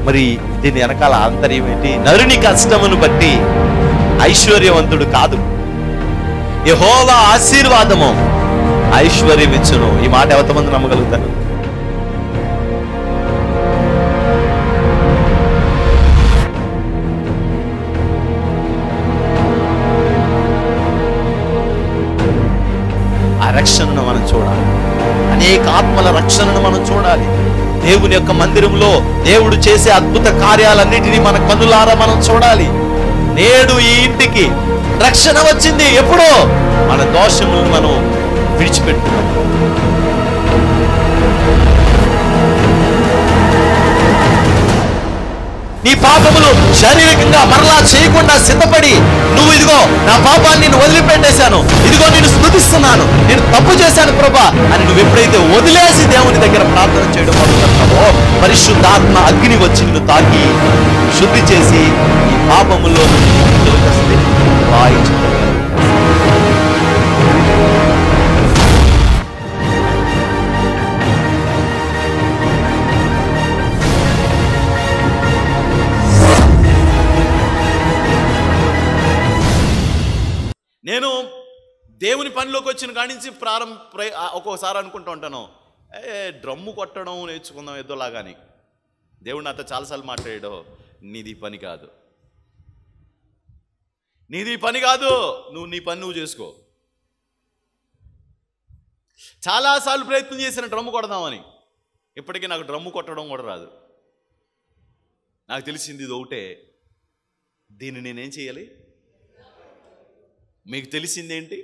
మరి దీని వెనకాల ఆంతర్యం ఏంటి? నరుని కష్టమును బట్టి ఐశ్వర్యవంతుడు కాదు, యెహోవా ఆశీర్వాదము ఐశ్వర్యం ఇచ్చును. ఈ మాట ఎంతమంది నమ్మగలుగుతారు? ఆ రక్షణను మనం చూడాలి, అనేక ఆత్మల రక్షణను మనం చూడాలి. దేవుని యొక్క మందిరంలో దేవుడు చేసే అద్భుత కార్యాలన్నిటినీ మన కన్నులారా మనం చూడాలి. నేడు ఈ ఇంటికి రక్షణ వచ్చింది. ఎప్పుడో మన దోషములను మనం విడిచిపెట్టుకున్నాం. నీ పాపములు శారీరకంగా మరలా చేయకుండా సిద్ధపడి, నువ్వు ఇదిగో నా పాపాన్ని నేను వదిలిపెట్టేశాను, ఇదిగో నేను స్తుతిస్తున్నాను, నేను తప్పు చేశాను ప్రభా అని నువ్వు ఎప్పుడైతే వదిలేసి దేవుని దగ్గర ప్రార్థన చేయడం మొదలుపెడతావో, పరిశుద్ధాత్మ అగ్ని వచ్చి నిన్ను తాకి శుద్ధి చేసి ఈ పాపములో నేను దేవుని పనిలోకి వచ్చిన కాడి నుంచి ఒక్కోసారి అనుకుంటూ ఉంటాను, డ్రమ్ము కొట్టడం నేర్చుకుందాం ఏదోలాగాని. దేవుడు నాతో చాలాసార్లు మాట్లాడాడు, నీది పని కాదు, నీది పని కాదు, నువ్వు నీ పని నువ్వు చేసుకో. చాలాసార్లు ప్రయత్నం చేసిన డ్రమ్ము కొడదామని, ఇప్పటికీ నాకు డ్రమ్ము కొట్టడం కూడా రాదు. నాకు తెలిసింది ఇది ఒకటే, దీన్ని నేనేం చేయాలి? మీకు తెలిసిందేంటి?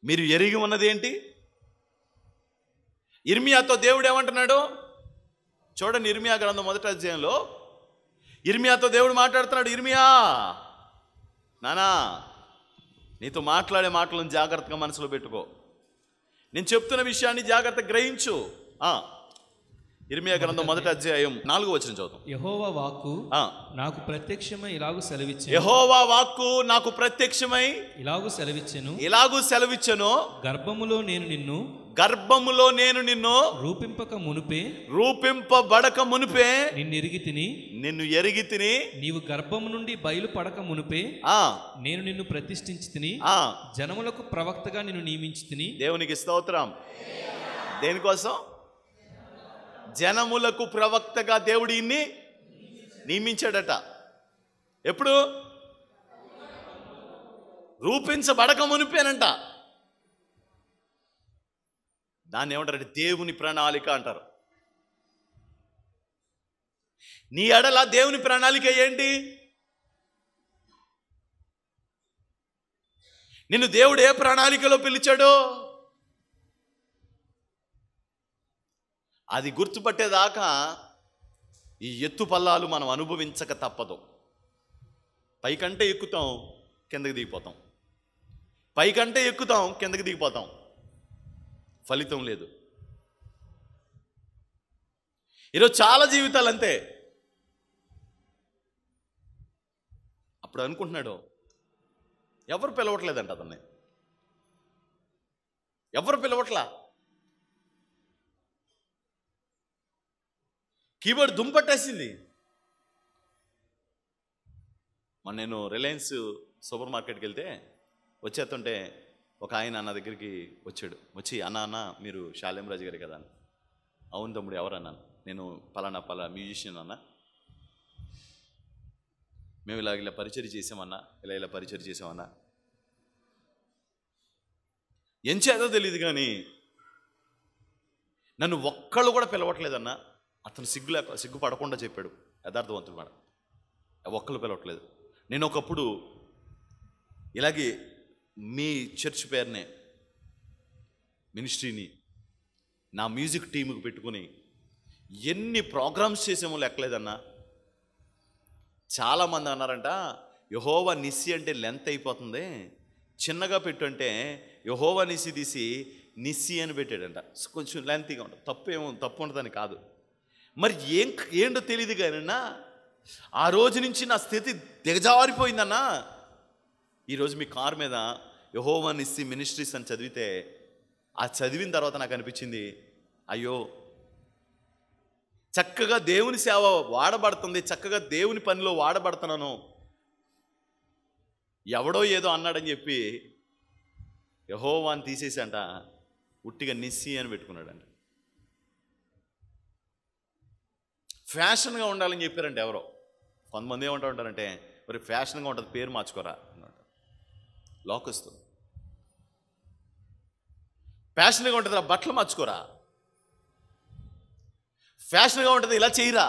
మీరు ఎరిగి ఉన్నది ఏంటి? ఇర్మియాతో దేవుడు ఏమంటున్నాడు చూడండి. ఇర్మియా గ్రంథం 1వ అధ్యాయంలో ఇర్మియాతో దేవుడు మాట్లాడుతున్నాడు. ఇర్మియా, నానా, నీతో మాట్లాడే మాటలను జాగ్రత్తగా మనసులో పెట్టుకో, నేను చెప్తున్న విషయాన్ని జాగ్రత్తగా గ్రహించు. ఇర్మియా గ్రంథం 1వ అధ్యాయం 4వ వచనం చదువుతాం. యెహోవా వాక్కు నాకు ప్రత్యక్షమై ఇలాగు సెలవిచ్చెను. యెహోవా వాక్కు నాకు ప్రత్యక్షమై ఇలాగు సెలవిచ్చెను. గర్భములో నేను నిన్ను రూపింపబడక మునుపే నిన్ను ఎరిగి తిని నీవు గర్భము నుండి బయలుపడక మునుపే నేను నిన్ను ప్రతిష్ఠించి తిని జనములకు ప్రవక్తగా నిన్ను నియమించి తిని. దేవునికి స్తోత్రం. దేనికోసం? జనములకు ప్రవక్తగా దేవుడు ఇన్ని నియమించాడట. ఎప్పుడు? రూపించబడక మునిపేనంట. దాన్ని ఏమంటారంటే దేవుని ప్రణాళిక అంటారు. నీ ఎడల దేవుని ప్రణాళిక ఏంటి? నిన్ను దేవుడు ఏ ప్రణాళికలో పిలిచాడో అది గుర్తుపట్టేదాకా ఈ ఎత్తు పల్లాలు మనం అనుభవించక తప్పదు. పైకంటే ఎక్కుతాం, కిందకి దిగిపోతాం, పైకంటే ఎక్కుతాం, కిందకి దిగిపోతాం, ఫలితం లేదు. ఈరోజు చాలా జీవితాలు అంతే. అప్పుడు అనుకుంటున్నాడు, ఎవరు పిలవట్లేదంట అతన్ని, ఎవరు పిలవట్లా. కీబోర్డ్ దుంపట్టేసింది. మొన్న నేను రిలయన్స్ సూపర్ మార్కెట్కి వెళ్తే వచ్చేస్తుంటే ఒక ఆయన నా దగ్గరికి వచ్చి అన్న మీరు శాలేం రాజు గారు కదా? అవును తమ్ముడు, ఎవరన్నాను? నేను పలానా మ్యూజిషియన్ అన్న, మేము ఇలా పరిచయం చేసామన్నా, ఇలా పరిచయం చేసామన్నా. ఏం చేదో తెలియదు కానీ నన్ను ఒక్కళ్ళు కూడా పిలవట్లేదన్నా. అతను సిగ్గుపడకుండా చెప్పాడు, యథార్థవంతుడు మాట. ఒక్కళ్ళు పిలవట్లేదు. నేను ఒకప్పుడు ఇలాగే మీ చర్చ్ పేరునే మినిస్ట్రీని నా మ్యూజిక్ టీముకి పెట్టుకుని ఎన్ని ప్రోగ్రామ్స్ చేసామో లెక్కలేదన్నా. చాలామంది అన్నారంట, యెహోవా నిస్సి అంటే లెంత్ అయిపోతుంది, చిన్నగా పెట్టు అంటే యెహోవా నిస్సి తీసి నిస్సి అని పెట్టాడంట. కొంచెం లెంతీగా ఉంటుంది. తప్పు ఉండదని కాదు, మరి ఏంటో తెలియదు కానన్నా. ఆ రోజు నుంచి నా స్థితి దిగజారిపోయిందన్నా. ఈరోజు మీ కారు మీద యెహోవా నిస్సి మినిస్ట్రీస్ అని చదివితే, ఆ చదివిన తర్వాత నాకు అనిపించింది, అయ్యో చక్కగా దేవుని సేవ వాడబడుతుంది, చక్కగా దేవుని పనిలో వాడబడుతున్నాను, ఎవడో ఏదో అన్నాడని చెప్పి యెహోవాని తీసేసంట ఉట్టిగా నిస్సి అని పెట్టుకున్నాడంట. ఫ్యాషన్గా ఉండాలని చెప్పారంటే ఎవరో కొంతమంది ఏమంటూ ఉంటారంటే, మరి ఫ్యాషన్గా ఉంటుంది పేరు మార్చుకోరా అన్నమాట. లోకస్తులు ఫ్యాషన్గా ఉంటుంది బట్టలు మార్చుకోరా, ఫ్యాషన్గా ఉంటుంది ఇలా చేయరా,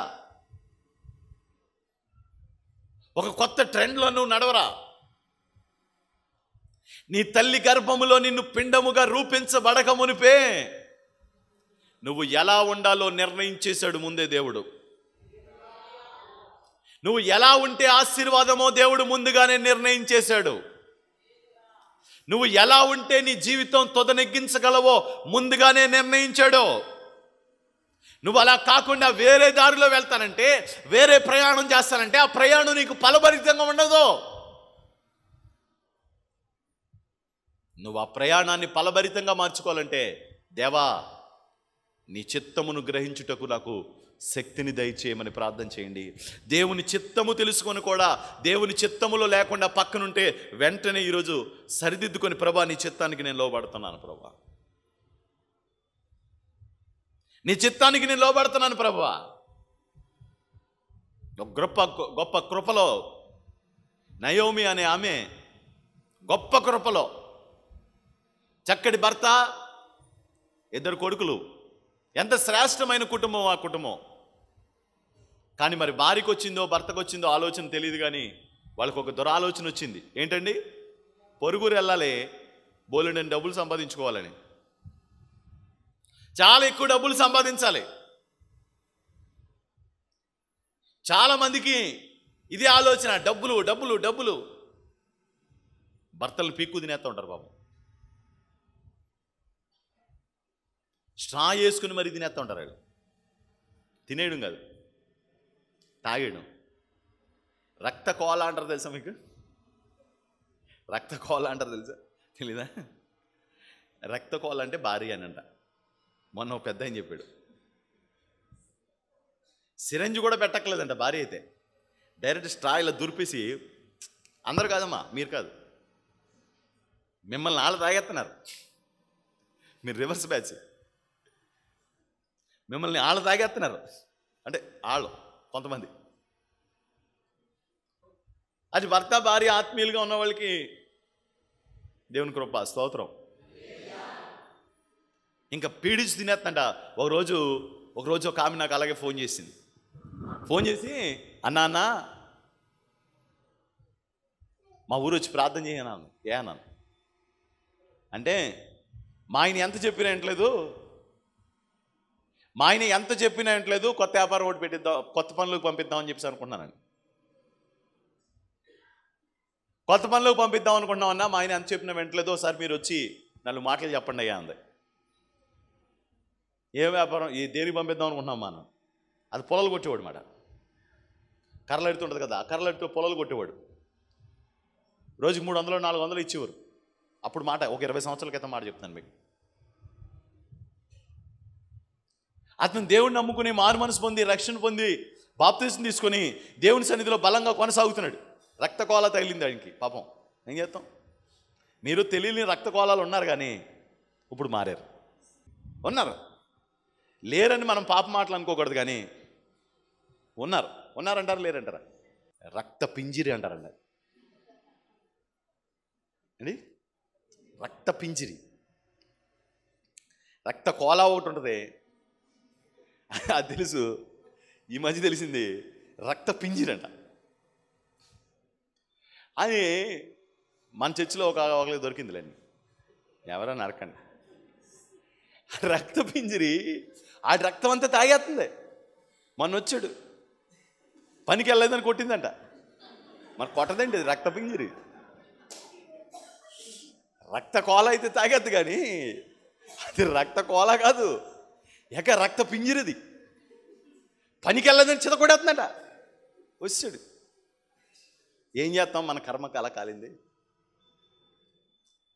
ఒక కొత్త ట్రెండ్లో నువ్వు నడవరా, నీ తల్లి గర్భములో నిన్ను పిండముగా రూపించబడక మునిపే నువ్వు ఎలా ఉండాలో నిర్ణయించేశాడు ముందే దేవుడు. నువ్వు ఎలా ఉంటే ఆశీర్వాదమో దేవుడు ముందుగానే నిర్ణయించేశాడు. నువ్వు ఎలా ఉంటే నీ జీవితం తొదనెగ్గించగలవో ముందుగానే నిర్ణయించాడు. నువ్వు అలా కాకుండా వేరే దారిలో వెళ్తానంటే, వేరే ప్రయాణం చేస్తానంటే ఆ ప్రయాణం నీకు ఫలభరితంగా ఉండదు. నువ్వు ఆ ప్రయాణాన్ని ఫలభరితంగా మార్చుకోవాలంటే, దేవా నీ చిత్తమును గ్రహించుటకు నాకు శక్తిని దయచేయమని ప్రార్థన చేయండి. దేవుని చిత్తము తెలుసుకొని కూడా దేవుని చిత్తములో లేకుండా పక్కనుంటే వెంటనే ఈరోజు సరిదిద్దుకొని, ప్రభా నీ చిత్తానికి నేను లోబడుతున్నాను ప్రభా, నీ చిత్తానికి నేను లోబడుతున్నాను ప్రభా. గొప్ప కృపలో నయోమి అనే ఆమె గొప్ప కృపలో చక్కటి భర్త, 2 కొడుకులు, ఎంత శ్రేష్టమైన కుటుంబం ఆ కుటుంబం. కానీ మరి భార్యకు వచ్చిందో భర్తకు వచ్చిందో ఆలోచన తెలియదు, కానీ వాళ్ళకు ఒక దురాలోచన వచ్చింది. ఏంటండి? పొరుగురు వెళ్ళాలి, బోలెడని డబ్బులు సంపాదించుకోవాలని, చాలా ఎక్కువ డబ్బులు సంపాదించాలి. చాలామందికి ఇదే ఆలోచన, డబ్బులు డబ్బులు డబ్బులు. భర్తలు పీక్కు తినేస్తూ ఉంటారు పాపం, స్ట్రా వేసుకుని మరి తినేస్తూ ఉంటారు. వాళ్ళు తినేయడం కాదు, తాగేయడం. రక్త కోల అంటారు తెలుసా మీకు? రక్త కోల అంటారు తెలుసా? తెలీదా? రక్త కోల అంటే భార్య అని అంట. మొన్న పెద్ద అని చెప్పాడు. సిరంజి కూడా పెట్టక్కలేదంట భార్య అయితే, డైరెక్ట్ స్ట్రా ఇలా దురిపేసి, అందరు కాదమ్మా, మీరు కాదు, మిమ్మల్ని వాళ్ళు తాగేస్తున్నారు, మీరు రివర్స్ బ్యాచ్, మిమ్మల్ని వాళ్ళు తాగేస్తున్నారు. అంటే వాళ్ళు కొంతమంది, అది భర్త భార్య ఆత్మీయులుగా ఉన్న వాళ్ళకి దేవుని కృప, స్తోత్రం. ఇంకా పీడించి తినేస్తంట. ఒకరోజు ఒక ఆమె నాకు అలాగే ఫోన్ చేసింది. ఫోన్ చేసి, అన్నా మా ఊరు వచ్చి ప్రార్థన చేయనాను. ఏ అన్నాను అంటే, మా ఆయన ఎంత చెప్పినా ఏంటలేదు, మా ఆయన ఎంత చెప్పినా ఏంటలేదు, కొత్త వ్యాపారం ఒకటి పెట్టిద్దాం, కొత్త పనులకు పంపిద్దామని చెప్పేసి అనుకుంటున్నాను. కొత్త పనులకు పంపిద్దాం అనుకుంటున్నామన్నా, మా ఆయన ఎంత చెప్పినా వెంటలేదు, ఒకసారి మీరు వచ్చి 4 మాటలు చెప్పండి అయ్యా అంది. ఏ వ్యాపారం, ఏ దేనికి పంపిద్దాం అనుకుంటున్నాం మనం? అది పొలాలు కొట్టేవాడు మాట, కర్రలు ఎడుతుంటుంది కదా, ఆ కర్రలు ఎడుతూ పొలాలు కొట్టేవాడు. రోజుకి 300 400 ఇచ్చేవారు. అప్పుడు మాట, ఒక 20 సంవత్సరాల క్రితం మాట చెప్తాను మీకు. అతను దేవుడిని నమ్ముకుని మారు మనసు పొంది రక్షణ పొంది బాప్తిసం తీసుకొని దేవుని సన్నిధిలో బలంగా కొనసాగుతున్నాడు. రక్తకోళ తగిలింది ఆయనకి పాపం. ఏం చేస్తాం? మీరు తెలియని రక్తకోళాలు ఉన్నారు, కానీ ఇప్పుడు మారారు. లేరని మనం పాప మాటలు అనుకోకూడదు, కానీ ఉన్నారంటారా లేరంటారా? రక్త పింజిరి అంటారండి. అండి, రక్త పింజిరి, రక్త కోలా ఒకటి ఉంటుంది, అది తెలుసు. ఈ మధ్య తెలిసింది రక్త పింజిరి అంట. అది మన చర్చిలో ఒకరికి దొరికిందిలేండి, ఎవరైనా నరకండి. రక్త పింజిరి, ఆ రక్తం అంతా తాగేస్తుంది. మొన్న వచ్చాడు, పనికి వెళ్ళలేదని కొట్టిందంట. మరి కొట్టదండి, అది రక్త పింజిరి. రక్త కోల అయితే తాగేద్దు, కానీ అది రక్త కోల కాదు, రక్త పింజిరిది. పనికి వెళ్ళదని చితకొడేస్తుందట. వచ్చాడు, ఏం చేస్తాం, మన కర్మకు అలా కాలింది.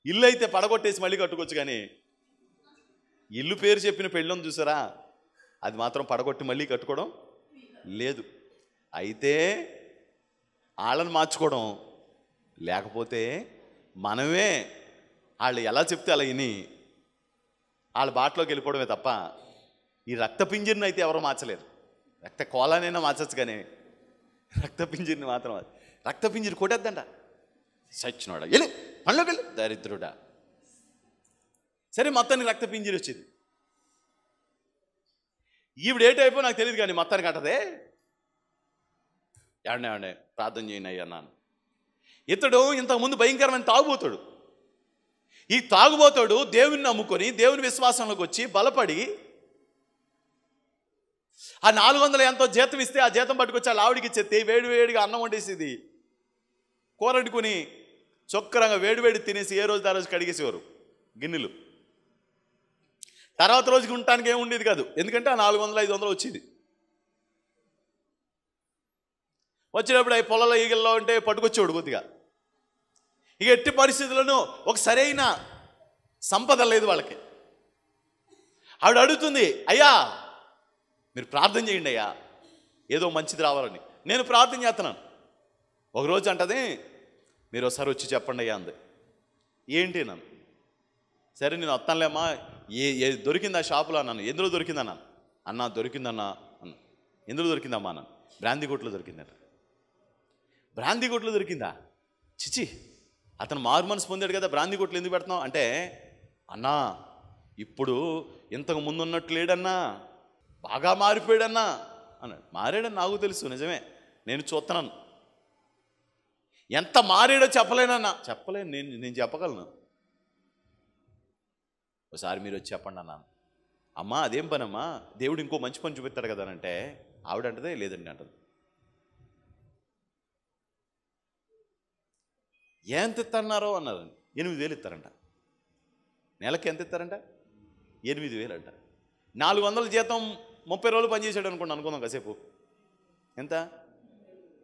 ఇల్లు అయితే పడగొట్టేసి మళ్ళీ కట్టుకోవచ్చు, కానీ ఇల్లు పేరు చెప్పిన పెళ్ళని చూసారా, అది మాత్రం పడగొట్టి మళ్ళీ కట్టుకోవడం లేదు. అయితే వాళ్ళని మార్చుకోవడం, లేకపోతే మనమే వాళ్ళు ఎలా చెప్తే అలా విని వాళ్ళ బాటలోకి వెళ్ళిపోవడమే తప్ప ఈ రక్త పింజరిని అయితే ఎవరో మార్చలేరు. రక్త కోలానైనా మార్చచ్చు, కానీ రక్త పింజరిని మాత్రం రక్త పింజరి కొట్టేద్దంట. సచ్చినోడా వెళ్ళి పనిలోకి వెళ్ళి దరిద్రుడా. సరే మొత్తానికి రక్త పింజరి వచ్చింది. ఈవిడ ఏ టైపో నాకు తెలియదు, కానీ మొత్తానికి అంటదే ఏమండే ప్రార్థన చేయండి అయ్యా అన్నాను. ఇతడు ఇంతకుముందు భయంకరమైన తాగుబోతాడు. ఈ తాగుబోతాడు దేవుని నమ్ముకొని దేవుని విశ్వాసంలోకి వచ్చి బలపడి ఆ 400 ఎంతో జీతం ఇస్తే ఆ జీతం పట్టుకొచ్చి ఆ ఆవిడికి ఇచ్చేస్తే వేడివేడిగా అన్నం వండేసేది, కూర వండుకొని చొక్కరంగా వేడివేడి తినేసి ఏ రోజు ఆ రోజు కడిగేసేవారు గిన్నెలు. తర్వాత రోజుకి ఉండటానికి ఏమి ఉండేది కాదు, ఎందుకంటే ఆ 400-500 వచ్చేది. వచ్చినప్పుడు అవి పొలాల ఈగల్లో ఉంటే పట్టుకొచ్చేవాడు కొద్దిగా. ఇక ఎట్టి పరిస్థితులను ఒక సరైన సంపద లేదు వాళ్ళకి. ఆవిడ అడుగుతుంది, అయ్యా మీరు ప్రార్థన చేయండి అయ్యా, ఏదో మంచిది రావాలని. నేను ప్రార్థన చేస్తున్నాను. ఒకరోజు అంటది, మీరు ఒకసారి వచ్చి చెప్పండి అయ్యా అంది. ఏంటి నన్ను? సరే నేను వస్తానులేమ్మా, ఏ దొరికిందా షాపులో అన్నాను. ఎందులో దొరికిందన్నాను. అన్నా దొరికిందన్నా అన్న. ఎందులో దొరికిందమ్మా అన్నాను. బ్రాందీ కొట్లో దొరికిందట. బ్రాందీ కొట్లో దొరికిందా? చిచి, అతను మారు మనసు పొందాడు కదా, బ్రాందీ కొట్లు ఎందుకు పెడుతున్నావు అంటే, అన్నా ఇప్పుడు ఇంతకు ముందు ఉన్నట్టు లేడన్నా, బాగా మారిపోయాడన్నా అన్నాడు. మారాడని నాకు తెలుసు, నిజమే, నేను చూస్తున్నాను. ఎంత మారాడో చెప్పలేనన్నా. చెప్పలేను, నేను చెప్పగలను. ఒకసారి మీరు వచ్చి చెప్పండి అన్నాను. అమ్మా అదేం పనమ్మా, దేవుడు ఇంకో మంచి పని చూపిస్తాడు కదా అంటే, ఆవిడంటదే లేదండి అంటది. ఎంత ఇస్తారన్నారో అన్నారు. 8,000 ఇస్తారంట. నెలకి ఎంత ఇస్తారంట? 8,000 అంట. 400 జీతం 30 రోజులు పనిచేసాడు అనుకుందాం కాసేపు. ఎంత?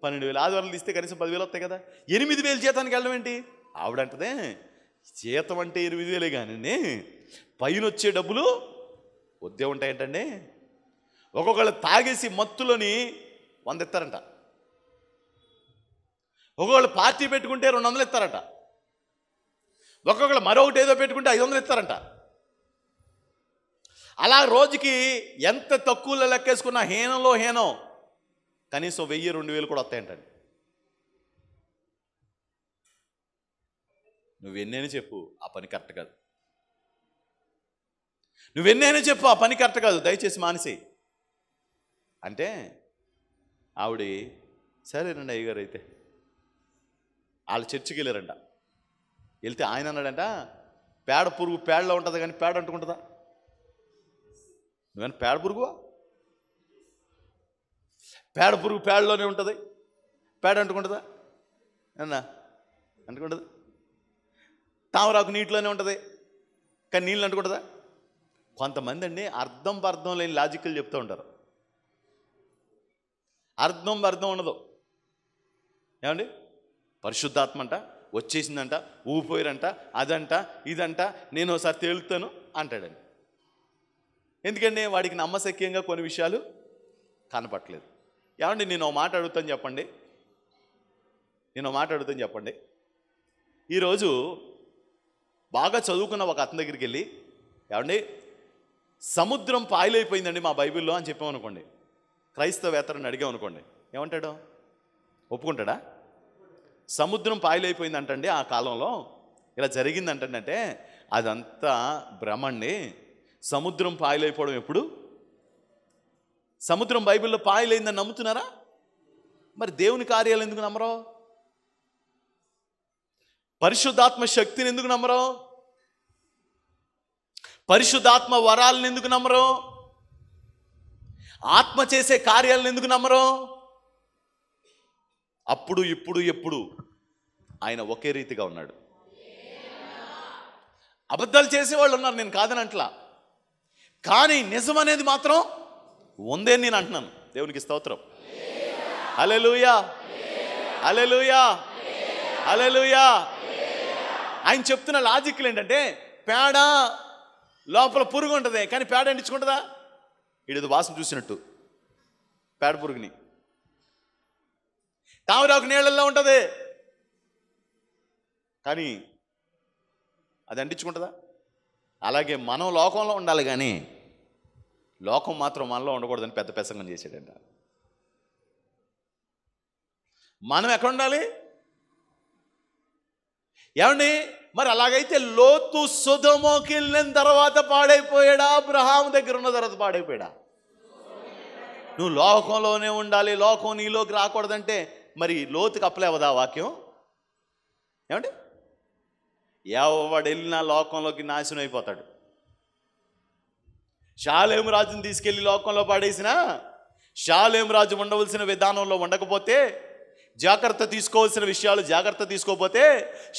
12,000. ఆదివారాలు తీస్తే కనీసం 10,000 వస్తాయి కదా. 8,000 జీతానికి వెళ్ళడం ఏంటి? ఆవిడంటదే జీతం అంటే 8,000 కానీ పైన వచ్చే డబ్బులు వద్దే ఉంటాయంటండి. ఒక్కొక్కళ్ళు తాగేసి మత్తులోని 100 ఇస్తారంట. ఒక్కొక్కళ్ళు పార్టీ పెట్టుకుంటే 200 ఇస్తారట. ఒక్కొక్కళ్ళు మరొకటి ఏదో పెట్టుకుంటే 500 ఇస్తారంట. అలా రోజుకి ఎంత తక్కువలో లెక్కేసుకున్న హీనంలో హీనం కనీసం 1,000-2,000 కూడా వస్తాయంటండి. నువ్వెన్నైనా చెప్పు, ఆ పని కరెక్ట్ కాదు. నువ్వెన్నైనా చెప్పు, ఆ పని కరెక్ట్ కాదు, దయచేసి మానేసేయి అంటే, ఆవిడ సరేనండి అయ్యగారు. అయితే వాళ్ళు చర్చికి వెళ్ళారంట. వెళ్తే ఆయన అన్నాడంట, పేడ పురుగు పేడలో ఉంటుంది కానీ పేడ అంటుకుంటుందా? నువ్వేనా పేడ పురుగువా? పేడ పురుగు పేడలోనే ఉంటుంది, పేడ అంటుకుంటుందా అన్నా? అంటుకుంటుందా? తామరాకు నీటిలోనే ఉంటుంది కానీ నీళ్ళు అంటుకుంటుందా? కొంతమంది అండి అర్థం పర్థం లేని లాజిక్లు చెప్తూ ఉంటారు. అర్థం ఉండదు. ఏమండి, పరిశుద్ధాత్మ అంట వచ్చేసిందంట, ఊపిపోయారంట, అదంట ఇదంట, నేను ఒకసారి తేలుతాను అంటాడండి. ఎందుకంటే వాడికి నమ్మశక్యంగా కొన్ని విషయాలు కనపట్లేదు. ఏమండి, నేను ఒక మాట అడుగుతాను చెప్పండి. ఈరోజు బాగా చదువుకున్న ఒక అతని దగ్గరికి వెళ్ళి, ఏమండి సముద్రం పాయలైపోయిందండి మా బైబిల్లో అని చెప్పామనుకోండి, క్రైస్తవేతరని అడిగామనుకోండి, ఏమంటాడు? ఒప్పుకుంటాడా? సముద్రం పాయలైపోయిందంటండి ఆ కాలంలో ఇలా జరిగిందంటే అదంతా భ్రమండి. సముద్రం పాయలైపోవడం ఎప్పుడు? సముద్రం బైబిల్లో పాయలైందని నమ్ముతున్నారా? మరి దేవుని కార్యాలు ఎందుకు నమ్మరో? పరిశుద్ధాత్మ శక్తిని ఎందుకు నమ్మరో? పరిశుద్ధాత్మ వరాలను ఎందుకు నమ్మరో? ఆత్మ చేసే కార్యాలను ఎందుకు నమ్మరో? అప్పుడు ఇప్పుడు ఎప్పుడు ఆయన ఒకే రీతిగా ఉన్నాడు. అబద్ధాలు చేసేవాళ్ళు ఉన్నారు, నేను కాదని అంటలా, కానీ నిజం అనేది మాత్రం ఉందే నేను అంటున్నాను. దేవునికి స్తోత్రం. హల్లెలూయా, హల్లెలూయా, హల్లెలూయా. ఆయన చెప్తున్న లాజిక్లు ఏంటంటే, పేడ లోపల పురుగు ఉంటుంది కానీ పేడ అంటించుకుంటుందా? ఈడేదో వాసన చూసినట్టు పేడ పురుగుని. తామరాకు నీళ్ళల్లో ఉంటుంది, కానీ అది అంటించుకుంటుందా? అలాగే మనం లోకంలో ఉండాలి, కానీ లోకం మాత్రం మనలో ఉండకూడదని పెద్ద ప్రసంగం చేశాడంట. మనం ఎక్కడ ఉండాలి ఏమండి? మరి అలాగైతే లోతు సొదొమోకి వెళ్ళిన తర్వాత పాడైపోయాడా, అబ్రహాము దగ్గర ఉన్న తర్వాత పాడైపోయాడా? నువ్వు లోకంలోనే ఉండాలి, లోకం నీలోకి రాకూడదంటే మరి లోతుకి అప్లై అవ్వదా వాక్యం? ఏమండి? ఎవడు వెళ్ళినా లోకంలోకి నాశనం అయిపోతాడు. షాలేము రాజుని తీసుకెళ్ళి లోకంలో పాడేసినా, షాలేము రాజు ఉండవలసిన విధానంలో ఉండకపోతే, జాగ్రత్త తీసుకోవాల్సిన విషయాలు జాగ్రత్త తీసుకోకపోతే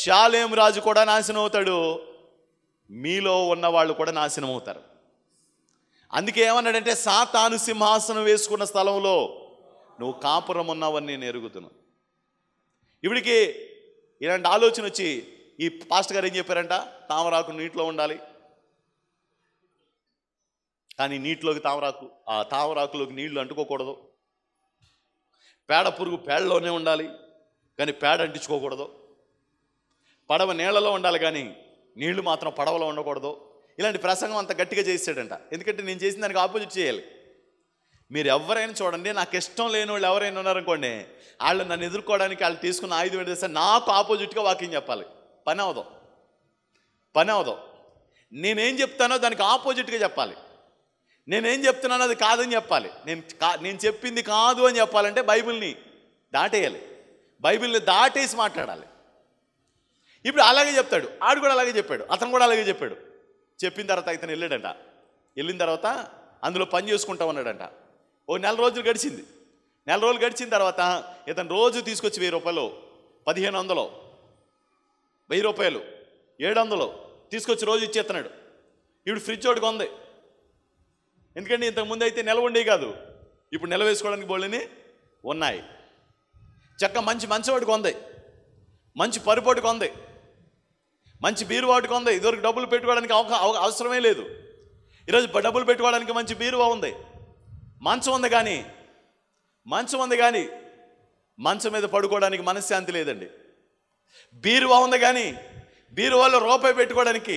షాలేము రాజు కూడా నాశనం అవుతాడు, మీలో ఉన్న వాళ్ళు కూడా నాశనం అవుతారు. అందుకే ఏమన్నాడంటే, సాతాను సింహాసనం వేసుకున్న స్థలంలో నువ్వు కాపురం ఉన్నావని నేను ఎరుగుతున్నాను. ఇవిడికి ఇలాంటి ఆలోచన వచ్చి ఈ పాస్టర్ గారు ఏం చెప్పారంట, తామరాకు నీటిలో ఉండాలి, కానీ నీటిలోకి ఆ తామరాకులోకి నీళ్లు అంటుకోకూడదు. పేడ పురుగు పేడలోనే ఉండాలి, కానీ పేడ అంటించుకోకూడదు. పడవ నీళ్లలో ఉండాలి, కానీ నీళ్లు మాత్రం పడవలో ఉండకూడదు. ఇలాంటి ప్రసంగం అంత గట్టిగా చేసాడంట. ఎందుకంటే నేను చేసిన దానికి ఆపోజిట్ చేయాలి. మీరు ఎవరైనా చూడండి, నాకు ఇష్టం లేని వాళ్ళు ఎవరైనా ఉన్నారనుకోండి, వాళ్ళు నన్ను ఎదుర్కోవడానికి వాళ్ళు తీసుకున్న ఆయుధం ఏంటి చేస్తే నాకు ఆపోజిట్గా వాక్యం చెప్పాలి. పని అవదు. నేనేం చెప్తానో దానికి ఆపోజిట్గా చెప్పాలి. నేనేం చెప్తున్నానో అది కాదని చెప్పాలి. నేను చెప్పింది కాదు అని చెప్పాలంటే బైబిల్ని దాటేయాలి, బైబిల్ని దాటేసి మాట్లాడాలి. ఇప్పుడు అలాగే చెప్తాడు, ఆడు కూడా అలాగే చెప్పాడు, అతను కూడా అలాగే చెప్పాడు. చెప్పిన తర్వాత ఇతను వెళ్ళాడంట. వెళ్ళిన తర్వాత అందులో పని చేసుకుంటా ఉన్నాడంట. ఓ 4 రోజులు గడిచింది. 4 రోజులు గడిచిన తర్వాత ఇతను రోజు తీసుకొచ్చి 1000 రూపాయలు, 1500, 1000 రూపాయలు, 700 తీసుకొచ్చి రోజు ఇచ్చేస్తున్నాడు. ఇప్పుడు ఫ్రిడ్జ్ ఒకటి కొంది. ఎందుకంటే ఇంతకుముందు అయితే నిల్వ ఉండేవి కాదు, ఇప్పుడు నిల్వ వేసుకోవడానికి బోళ్ళని ఉన్నాయి. చక్క మంచి మంచం కొంది, మంచి పరుపోటు కొంది, మంచి బీరువాటు కొంది. ఇదివరకు డబ్బులు పెట్టుకోవడానికి అవసరమే లేదు. ఈరోజు డబ్బులు పెట్టుకోవడానికి మంచి బీరువా ఉంది. మంచం ఉంది కానీ మంచం మీద పడుకోవడానికి మనశ్శాంతి లేదండి. బీరువా ఉంది కానీ బీరువాలో రూపాయి పెట్టుకోవడానికి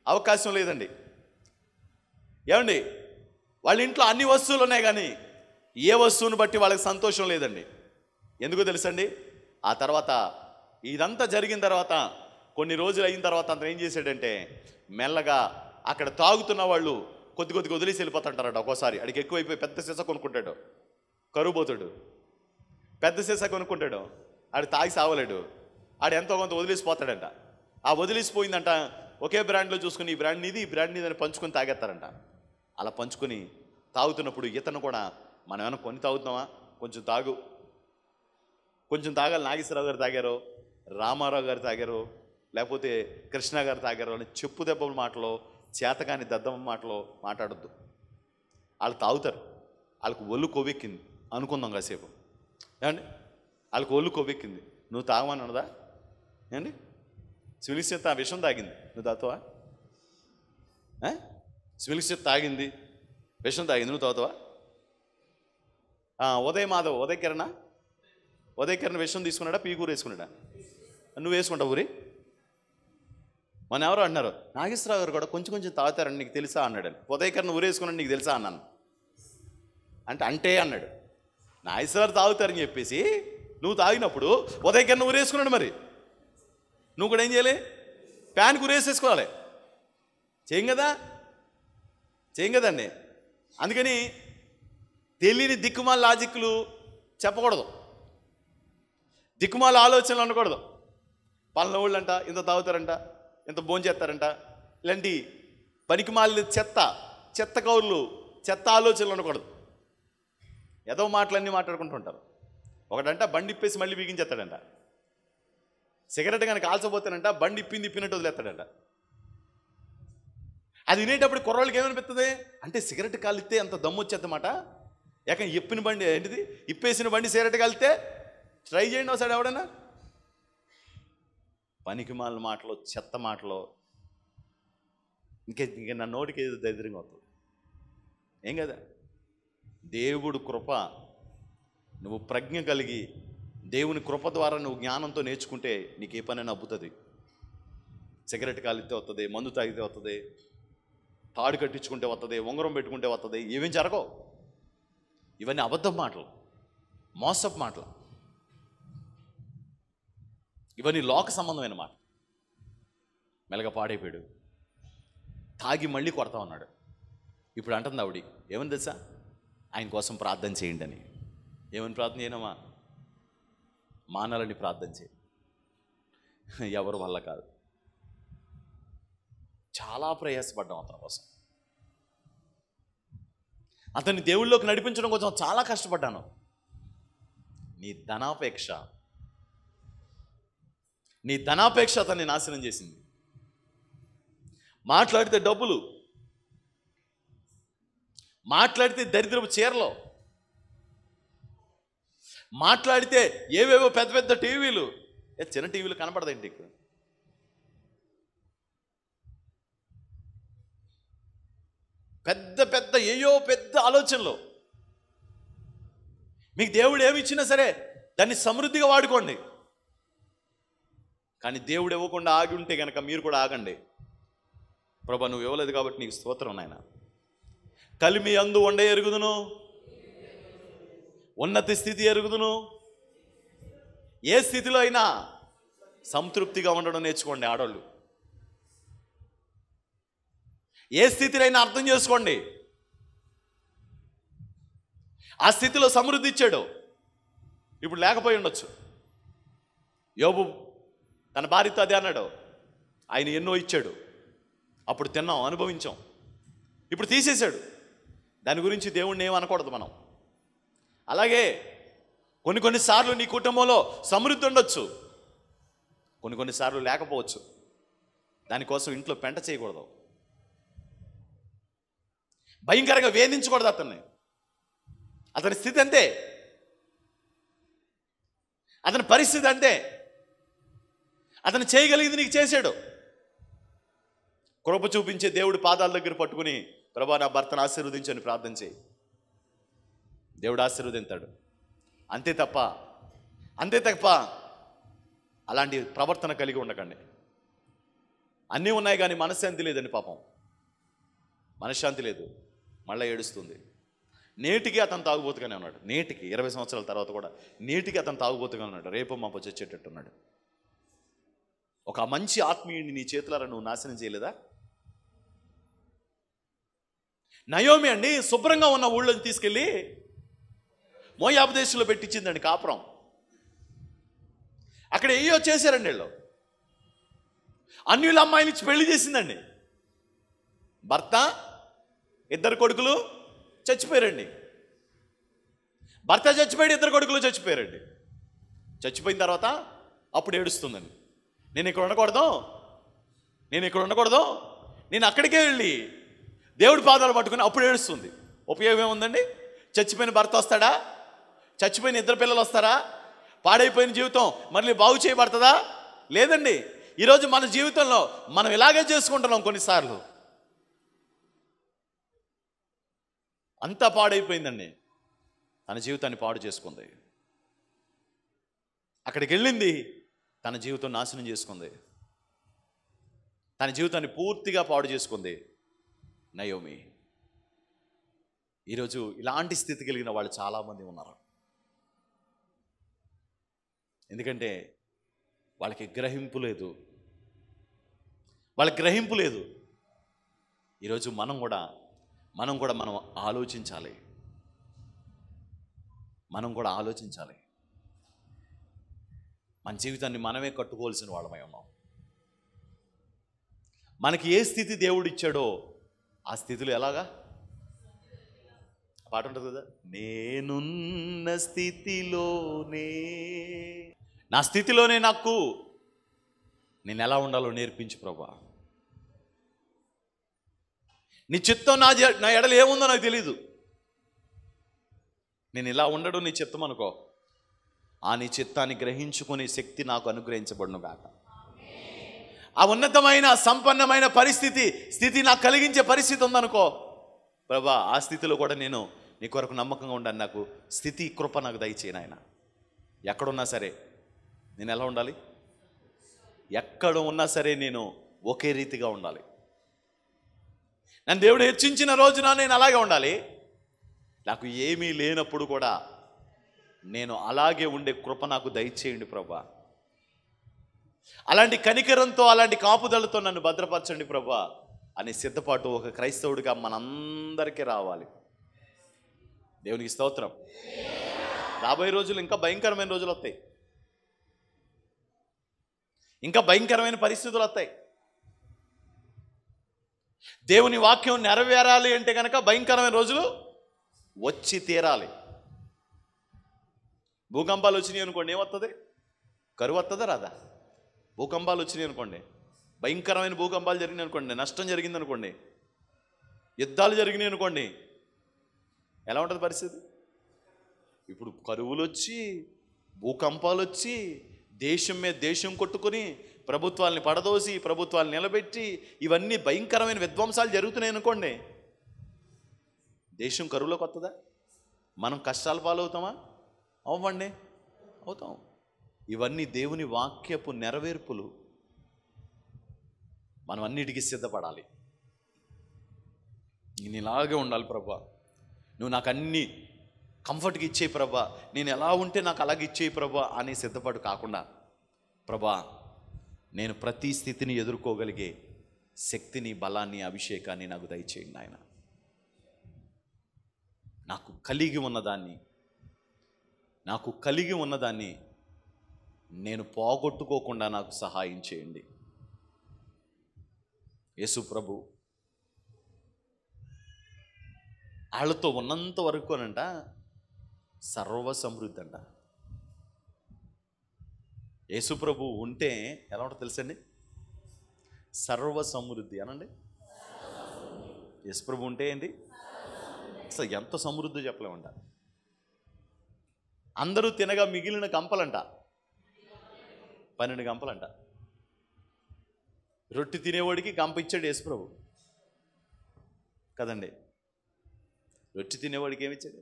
అవకాశం లేదండి. ఏమండి? వాళ్ళ ఇంట్లో అన్ని వస్తువులు ఉన్నాయి, కానీ ఏ వస్తువుని బట్టి వాళ్ళకి సంతోషం లేదండి. ఎందుకో తెలుసండి? ఆ తర్వాత ఇదంతా జరిగిన తర్వాత కొన్ని రోజులు అయిన తర్వాత అతను ఏం చేశాడంటే, మెల్లగా అక్కడ తాగుతున్న వాళ్ళు కొద్ది వదిలేసి వెళ్ళిపోతుంటారట. ఒక్కోసారి అడిగి ఎక్కువైపోయి పెద్ద సీసా కొనుక్కుంటాడు, కరువుపోతాడు. పెద్ద సీసా కొనుక్కుంటాడు, ఆడు తాగి సావలేడు, ఆడు ఎంతో కొంత వదిలేసిపోతాడంట. ఆ వదిలేసిపోయిందంట ఒకే బ్రాండ్లో చూసుకుని ఈ బ్రాండ్ నీది, ఈ బ్రాండ్ నీది అని పంచుకొని తాగేస్తారంట. అలా పంచుకొని తాగుతున్నప్పుడు ఇతను కూడా, మనం ఏమైనా కొన్ని తాగుతున్నామా, కొంచెం తాగాలి. నాగేశ్వరరావు గారు తాగారు, రామారావు గారు తాగారు, లేకపోతే కృష్ణ గారు తాగారు అని చెప్పు దెబ్బల మాటలో, చేతకాని దద్దమ్మ మాటలో మాట్లాడొద్దు. వాళ్ళు తాగుతారు, వాళ్ళకు ఒళ్ళు కొవ్వెక్కింది అనుకుందాం కాసేపు. ఏమండి? వాళ్ళకు ఒళ్ళు కొవ్వెక్కింది, నువ్వు తాగమని ఉన్నదా? ఏమండి? సివిలిస్త ఆ విషం తాగింది, నువ్వు తాగుతావా? సివిలిస్త తాగింది, విషం తాగింది, నువ్వు తాగుతావా? ఉదయ కిరణ్ విషం తీసుకున్నాడా, పీకూరు వేసుకున్నాడా? నువ్వు వేసుకుంటావు ఊరి? మన ఎవరో అన్నారు, నాగేశ్వరరావు గారు కూడా కొంచెం తాగుతారని నీకు తెలుసా అన్నాడు. ఉదయకరణ ఊరేసుకున్నాడు నీకు తెలుసా అన్నాను. అంటే అన్నాడు, నాగేశ్వరరావు తాగుతారని చెప్పేసి నువ్వు తాగినప్పుడు ఉదయకరణ ఊరేసుకున్నాడు, మరి నువ్వు కూడా ఏం చేయాలి? ప్యాన్కి ఊరేసేసుకోవాలి. చేయం కదండి. అందుకని తెలియని దిక్కుమాల లాజిక్లు చెప్పకూడదు, దిక్కుమాల ఆలోచనలు అనకూడదు. పలానా వాళ్ళంట ఇంత తాగుతారంట, ఇంత భోంచేస్తారంట, ఇలాంటి పనికిమాలిన చెత్త కౌర్లు, చెత్త ఆలోచనలు అనకూడదు. ఏదో మాటలన్నీ మాట్లాడుకుంటుంటారు. ఒకటంట బండి ఇప్పేసి మళ్ళీ బిగించేస్తాడంట. సిగరెట్ కనుక కాల్చబోతానంట బండి ఇప్పినట్టు వదిలేస్తాడంట. అది వినేటప్పుడు కుర్రోళ్ళకి ఏమనిపిస్తుంది అంటే, సిగరెట్ కాలిస్తే అంత దమ్ము వచ్చేద్దన్నమాట. ఇప్పిన బండి ఏంటిది, ఇప్పేసిన బండి సిగరెట్ కాలితే ట్రై చేయండి ఒకసారి ఎవడన్నా. పనికిమాలిన మాటలు, చెత్త మాటలు, ఇంక నా నోటికి ఏదో దరిద్రంగా అవుతుంది. ఏం కదా? దేవుడు కృప, నువ్వు ప్రజ్ఞ కలిగి దేవుని కృప ద్వారా నువ్వు జ్ఞానంతో నేర్చుకుంటే నీకు ఏ పనైనా అబ్బుతుంది. సిగరెట్ కాలితే వస్తుంది, మందు తాగితే వస్తుంది, తాడు కట్టించుకుంటే వస్తుంది, ఉంగరం పెట్టుకుంటే వస్తుంది. ఇవేం జరగవు. ఇవన్నీ అబద్ధం మాటలు, మోసపు మాటలు, ఇవన్నీ లోక సంబంధమైన మాట. మెల్లగా పాడైపోయాడు, తాగి మళ్ళీ కొడతా ఉన్నాడు. ఇప్పుడు అంటుంది ఆవిడ, ఏమని తెలుసా, ఆయన కోసం ప్రార్థన చేయండి అని. ఏమని ప్రార్థన చేయనమ్మా? మానాలని ప్రార్థన చేయి. ఎవరి వల్ల కాదు. చాలా ప్రయాసపడ్డాం అతని కోసం. అతన్ని దేవుళ్ళలోకి నడిపించడం కోసం చాలా కష్టపడ్డాను. నీ ధనాపేక్ష అతన్ని నాశనం చేసింది. మాట్లాడితే డబ్బులు, మాట్లాడితే దరిద్రపు చీరలు, మాట్లాడితే ఏవేవో పెద్ద పెద్ద టీవీలు. చిన్న టీవీలు కనపడదేంటి ఇక్కడ? పెద్ద పెద్ద ఏయో పెద్ద ఆలోచనలు. మీకు దేవుడు ఏమి ఇచ్చినా సరే దాన్ని సమృద్ధిగా వాడుకోండి. కానీ దేవుడు ఇవ్వకుండా ఆగి ఉంటే కనుక మీరు కూడా ఆగండి. ప్రభా, నువ్వు ఇవ్వలేదు కాబట్టి నీకు స్తోత్రం నాయన. కలిమి అందు వండే ఎరుగుదును, ఉన్నత స్థితి ఎరుగుదును. ఏ స్థితిలో అయినా సంతృప్తిగా ఉండడం నేర్చుకోండి ఆడవాళ్ళు. ఏ స్థితిలో అయినా అర్థం చేసుకోండి. ఆ స్థితిలో సమృద్ధి ఇచ్చాడు. ఇప్పుడు లేకపోయి ఉండొచ్చు. యోబు తన భార్యతో అదే అన్నాడు, ఆయన ఎన్నో ఇచ్చాడు, అప్పుడు తిన్నాం, అనుభవించాం, ఇప్పుడు తీసేశాడు. దాని గురించి దేవుణ్ణి ఏమనకూడదు మనం. అలాగే కొన్నిసార్లు నీ కుటుంబంలో సమృద్ధి ఉండొచ్చు, కొన్నిసార్లు లేకపోవచ్చు. దానికోసం ఇంట్లో పెంట చేయకూడదు, భయంకరంగా వేధించకూడదు అతన్ని. అతని స్థితి అంతే, అతని పరిస్థితి అంతే. అతను చేయగలిగింది నీకు చేశాడు. కృప చూపించే దేవుడు పాదాల దగ్గర పట్టుకుని, ప్రభా నా భర్తను ఆశీర్వదించని ప్రార్థన చేయి. దేవుడు ఆశీర్వదింతాడు. అంతే తప్ప అలాంటి ప్రవర్తన కలిగి ఉండకండి. అన్నీ ఉన్నాయి కానీ మనశ్శాంతి లేదండి. పాపం మనశ్శాంతి లేదు, మళ్ళీ ఏడుస్తుంది. నేటికి అతను తాగుబోతుగానే ఉన్నాడు. నేటికి 20 సంవత్సరాల తర్వాత కూడా నేటికి అతను తాగుబోతుగా ఉన్నాడు. రేపు మాప చచ్చేటట్టున్నాడు. ఒక మంచి ఆత్మీయుడిని నీ చేతులారా నువ్వు నాశనం చేయలేదా? నయోమి అండి శుభ్రంగా ఉన్న ఊళ్ళోకి తీసుకెళ్ళి మోయాబు దేశంలో పెట్టించిందండి కాపురం. అక్కడ ఏయో చేశారండి వీళ్ళు. అన్యుల అమ్మాయిని ఇచ్చి పెళ్లి చేసిందండి. భర్త, 2 కొడుకులు చచ్చిపోయారండి. భర్త చచ్చిపోయాడు, 2 కొడుకులు చచ్చిపోయారండి. చచ్చిపోయిన తర్వాత అప్పుడు ఏడుస్తుందండి, నేను ఇక్కడ ఉండకూడదు, నేను అక్కడికే వెళ్ళి దేవుడి పాదాలు పట్టుకుని అప్పుడు ఏడుస్తుంది. ఉపయోగం ఏముందండి? చచ్చిపోయిన భర్త వస్తాడా? చచ్చిపోయిన 2 పిల్లలు వస్తారా? పాడైపోయిన జీవితం మళ్ళీ బాగు చేయబడుతుందా? లేదండి. ఈరోజు మన జీవితంలో మనం ఇలాగే చేసుకుంటున్నాం. కొన్నిసార్లు అంతా పాడైపోయిందండి. తన జీవితాన్ని పాడు చేసుకుంది. అక్కడికి వెళ్ళింది, తన జీవితం నాశనం చేసుకుంది. తన జీవితాన్ని పూర్తిగా పాడు చేసుకుంది నయోమి. ఈరోజు ఇలాంటి స్థితి కలిగిన వాళ్ళు చాలామంది ఉన్నారు. ఎందుకంటే వాళ్ళకి గ్రహింపు లేదు. ఈరోజు మనం కూడా ఆలోచించాలి. మన జీవితాన్ని మనమే కట్టుకోవాల్సిన వాళ్ళమై ఉన్నాం. మనకి ఏ స్థితి దేవుడు ఇచ్చాడో ఆ స్థితిలో ఎలాగా పాట ఉంటుంది కదా, నేనున్న స్థితిలోనే, నా స్థితిలోనే నాకు నేను ఎలా ఉండాలో నేర్పించు ప్రభా. నీ చిత్తం నా ఎడలు ఏముందో నాకు తెలీదు. నేను ఇలా ఉండడం నీ చిత్తం అనుకో. ఆ నీ చిత్తాన్ని గ్రహించుకునే శక్తి నాకు అనుగ్రహించబడును గాక. ఆ ఉన్నతమైన సంపన్నమైన స్థితి నాకు కలిగించే పరిస్థితి ఉందనుకో ప్రభా. ఆ స్థితిలో కూడా నేను నీ కొరకు నమ్మకంగా ఉండాలి. నాకు స్థితి కృప నాకు దయచేయి నాయన. ఎక్కడున్నా సరే నేను ఎలా ఉండాలి? ఎక్కడ ఉన్నా సరే నేను ఒకే రీతిగా ఉండాలి. నన్ను దేవుడు హెచ్చించిన రోజున నేను అలాగే ఉండాలి. నాకు ఏమీ లేనప్పుడు కూడా నేను అలాగే ఉండే కృప నాకు దయచేయండి ప్రభా. అలాంటి కనికరంతో, అలాంటి కాపుదలతో నన్ను భద్రపరచండి ప్రభా అనే సిద్ధపాటు ఒక క్రైస్తవుడిగా మనందరికీ రావాలి. దేవునికి స్తోత్రం. రాబోయే రోజులు ఇంకా భయంకరమైన రోజులు వస్తాయి, ఇంకా భయంకరమైన పరిస్థితులు వస్తాయి. దేవుని వాక్యం నెరవేరాలి అంటే కనుక భయంకరమైన రోజులు వచ్చి తీరాలి. భూకంపాలు వచ్చినాయి అనుకోండి, ఏమవుతుంది? కరువు వస్తుందా రాదా? భూకంపాలు వచ్చినాయి అనుకోండి, భయంకరమైన భూకంపాలు జరిగినాయి అనుకోండి, నష్టం జరిగింది అనుకోండి, యుద్ధాలు జరిగినాయి అనుకోండి, ఎలా ఉంటుంది పరిస్థితి? ఇప్పుడు కరువులు వచ్చి, భూకంపాలు వచ్చి, దేశం మీద దేశం కొట్టుకొని, ప్రభుత్వాల్ని పడదోసి, ప్రభుత్వాలను నిలబెట్టి, ఇవన్నీ భయంకరమైన విధ్వంసాలు జరుగుతున్నాయి అనుకోండి, దేశం కరువులోకి వస్తుందా? మనం కష్టాల పాలవుతామా? అవ్వండి, అవుతాం. ఇవన్నీ దేవుని వాక్యపు నెరవేర్పులు. మనం అన్నిటికీ సిద్ధపడాలి. నేను ఇలాగే ఉండాలి ప్రభా, నువ్వు నాకు అన్ని కంఫర్ట్గా ఇచ్చేయి ప్రభా, నేను ఎలా ఉంటే నాకు అలాగే ఇచ్చేయి ప్రభా అని సిద్ధపడు కాకుండా, ప్రభా నేను ప్రతి స్థితిని ఎదుర్కోగలిగే శక్తిని, బలాన్ని, అభిషేకాన్ని నాకు దయచేయండి ఆయన. నాకు కలిగి ఉన్నదాన్ని నేను పోగొట్టుకోకుండా నాకు సహాయం చేయండి యేసు ప్రభు. వాళ్ళతో ఉన్నంత వరకు అనంట సర్వ సమృద్ధి అంట. యేసు ప్రభు ఉంటే ఎలా ఉంటుందో తెలుసండి? సర్వ సమృద్ధి అనండి. యేసు ప్రభు ఉంటే ఏంటి? అసలు ఎంత సమృద్ధి చెప్పలేమంట. అందరూ తినగా మిగిలిన గంపలంట 12 గంపలంట. రొట్టె తినేవాడికి గంప ఇచ్చాడు యేసు ప్రభు కదండి. రొట్టె తినేవాడికి ఏమిచ్చాడు?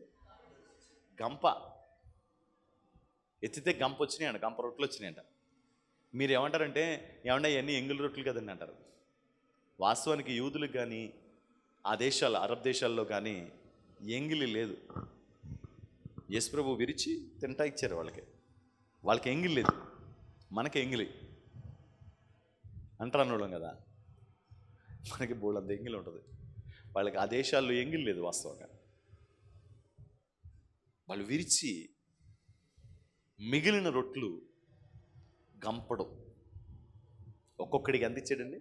గంప. ఎత్తితే గంప వచ్చినాయంట, గంప రొట్టెలు వచ్చినాయంట. మీరు ఏమంటారంటే, ఏమన్నా ఇవన్నీ ఎంగిల్ రొట్టెలు కదండి అంటారు. వాస్తవానికి యూదులకు కానీ, ఆ దేశాలు, అరబ్ దేశాల్లో కానీ ఎంగిలి లేదు. యేసు ప్రభు విరిచి తింటా ఇచ్చారు వాళ్ళకి ఎంగిలి లేదు, మనకి ఎంగిలి అంటారు అన్నోళ్ళం కదా. మనకి బోళ్ళంత ఎంగిలి ఉంటుంది, వాళ్ళకి ఆ దేశాల్లో ఎంగిలి లేదు. వాస్తవంగా వాళ్ళు విరిచి మిగిలిన రొట్లు గంపడం ఒక్కొక్కడికి ఎంత ఇచ్చాడండి?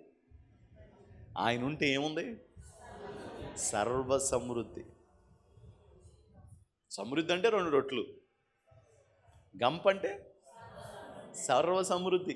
ఆయన ఉంటే ఏముంది? సర్వ సమృద్ధి. సమృద్ధి అంటే 2 రొట్లు, గంప అంటే సర్వ సమృద్ధి.